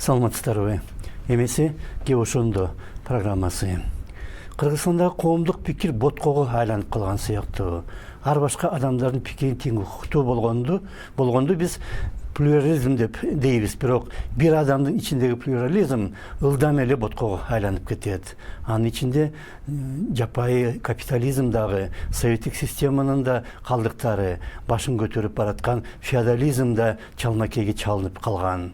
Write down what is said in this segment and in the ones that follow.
Саламатсыздарбы. Эмеси Геошондо программасы. Кыргызстанда коомдук пикир боткого айланып калган сыяктуу. Ар башка адамдардын пикирин тең укуктуу болгонду биз плюрализм деп дейбиз, бирок бир адамдын ичиндеги плюрализм ылдам эле боткого айланып кетет. Анын ичинде жапайы капитализм дагы, советтик системанын да калдыктары, башын көтөрүп бараткан феодализм да чалмакейге чалынып калган.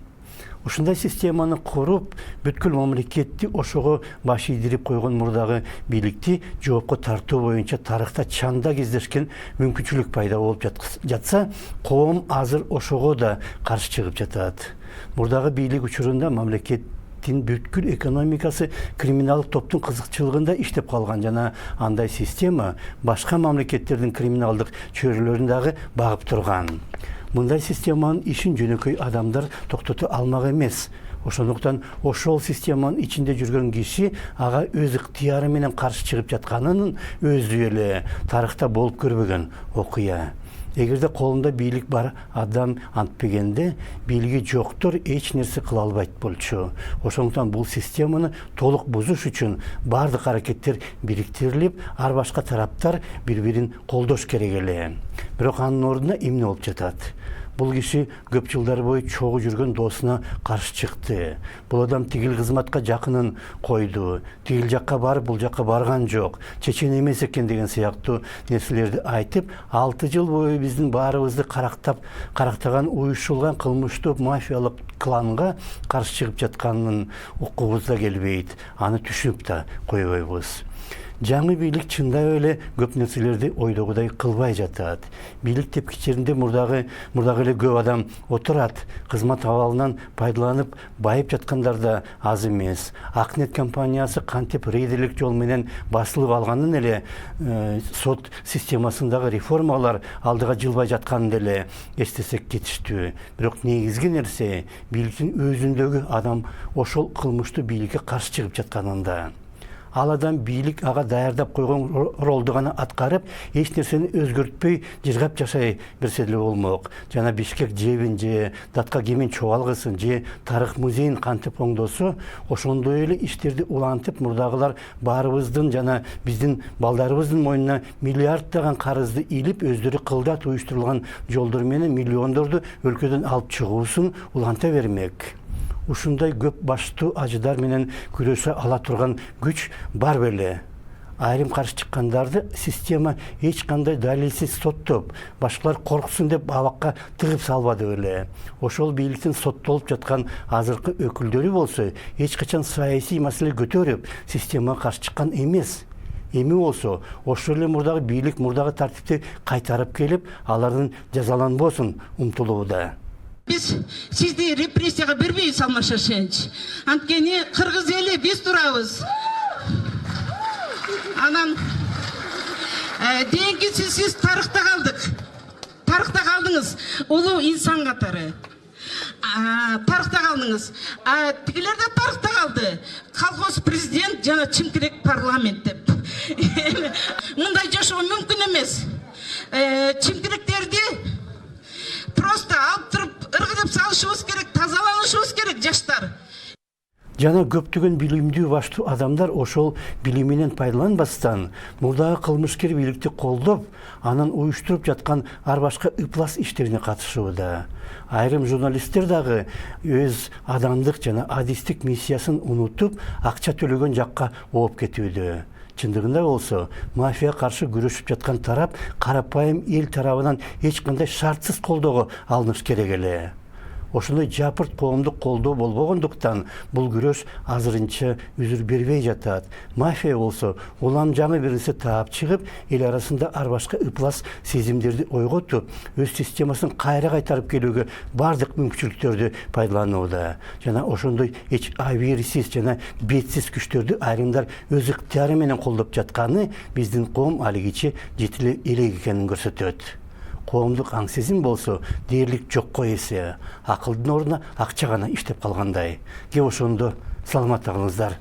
Ушундай системаны куруп, бүткүл мамлекетти ошого баш ийдирип койгон мурдагы бийликти жоопко тартуу боюнча тарыхта чанда кездешкен мүмкүнчүлүк пайда болуп жатса, коом азыр ошого да каршы чыгып жатат. Мурдагы бийлик учурунда мамлекеттин бүткүл экономикасы криминалдык топтун кызыкчылыгында иштеп калган жана андай система башка мамлекеттердин криминалдык чөйрөлөрүн дагы багып турган. Мындай системанын ишин жөнөкөй адамдар токтото алмак эмес. Ошондуктан ошол системанын ичинде жүргөн киши ага өз ыктыяры менен каршы чыгып жатканынын өзү эле тарыхта болуп көрбөгөн окуя. Эгерде колунда бийлик бар адам антпегенде, бийлиги жоктор эч нерсе кыла албайт болчу. Ошондуктан бул системаны толук бузуш үчүн бардык аракеттер бириктирилип, ар башка тараптар бири-бирин колдош керек эле. Бирок анын ордуна эмне болуп жатат? Бул киши көп жылдар бою чогуу жүргөн досуна каршы чыкты. Бул адам тигил кызматка жакынын койду. Тигил жакка барып, бул жакка барган жок. Чечен эмес экен деген сыяктуу нерселерди айтып, 6 жыл бою биздин баарыбызды карактаган уюшулган кылмыштуу мафиялык кланга каршы чыгып жатканын уккубуз да келбейт. Аны түшүнүп да койбойбуз. Жаңы бийлик чындап эле көп нерселерди ойдогудай кылбай жатат. Бийлик тепкичтеринде мурдагы эле көп адам отурат. Кызмат абалынан пайдаланып байып жаткандар да аз эмес. Акнет компаниясы кантип рейдерлик жол менен басылып алганын эле, сот системасындагы реформалар алдыга жылбай жатканын эле эстесек кетиштүү. Бирок негизги нерсе бийликтин өзүндөгү адам ошол кылмыштуу бийликке каршы чыгып жатканында. Ал адам бийлик ага даярдап койгон ролду гана аткарып, эч нерсени өзгөртпөй жыргап жашай берсе деле болмок. Жана Бишкек жебин же Датка кемин чобалгысын же тарых музейин кантип оңдосо, ошондой эле иштерди улантып мурдагылар баарыбыздын жана биздин балдарыбыздын мойнуна миллиарддаган карызды илип, өздөрү кылдат уюштурулган жолдор менен миллиондорду өлкөдөн алып чыгуусун уланта бермек. Ушундай көп баштуу ажыдар менен күрөшө ала турган күч бар беле. Айрым каршы чыккандарды система эч кандай далилсиз соттоп, башкалар корксун деп абакка тыгып салбады беле. Ошол бийликтин соттолуп жаткан азыркы өкүлдөрү болсо, эч качан саясий маселе көтөрүп, системага каршы чыккан эмес. Эми болсо, ошол эле мурдагы бийлик мурдагы тартипти кайтарып келип, алардын жазаланбосун умтулууда. Biz sizdi репрессияга бербейбиз, Алмаз Шаршенович. Анткени кыргыз эли биз турабыз. Анан дейинкиси сиз тарыхта калдык. Тарыхта калдыңыз, улуу инсан катары. Тарыхта калдыңыз. Тигилер да тарыхта калды. Колхоз президент жана чимкирек парламент деп. Мындай жашоо мүмкүн эмес. Чимкиректерди просто алып туруп ыргытып салышыбыз керек, тазаланышыбыз керек жаштар. Жана көптөгөн билимдүү баштуу адамдар ошол билиминен пайдаланбастан, мурдагы кылмышкер бийликти колдоп, анан уюштуруп жаткан ар башка ыплас иштерине катышууда. Айрым журналисттер дагы өз адамдык жана адистик миссиясын унутуп, акча төлөгөн жакка ооп кетүүдө. Чындыгында болсо, мафия каршы күрөшүп жаткан тарап карапайым эл тарабынан эч кандай шартсыз колдоого алыныш керек эле. Ошондой жапырт коомдук колдоо болбогондуктан бул күрөш азырынча үзүр бербей жатат. Мафия болсо улам жаңы бир нерсе таап чыгып, эл арасында ар башка ыплас сезимдерди ойготуп, өз системасын кайра кайтарып келүүгө бардык мүмкүнчүлүктөрдү пайдаланууда. Жана ошондой эч абийирсиз жана бетсиз күчтөрдү айрымдар өз ыктыяры менен колдоп жатканы биздин коом алигиче жетиле элек экенин көрсөтөт. Коомдук аң сезим болсо дээрлик жокко эсе, акылдын ордуна акча гана иштеп калгандай. Кеп ошондо саламат калыңыздар.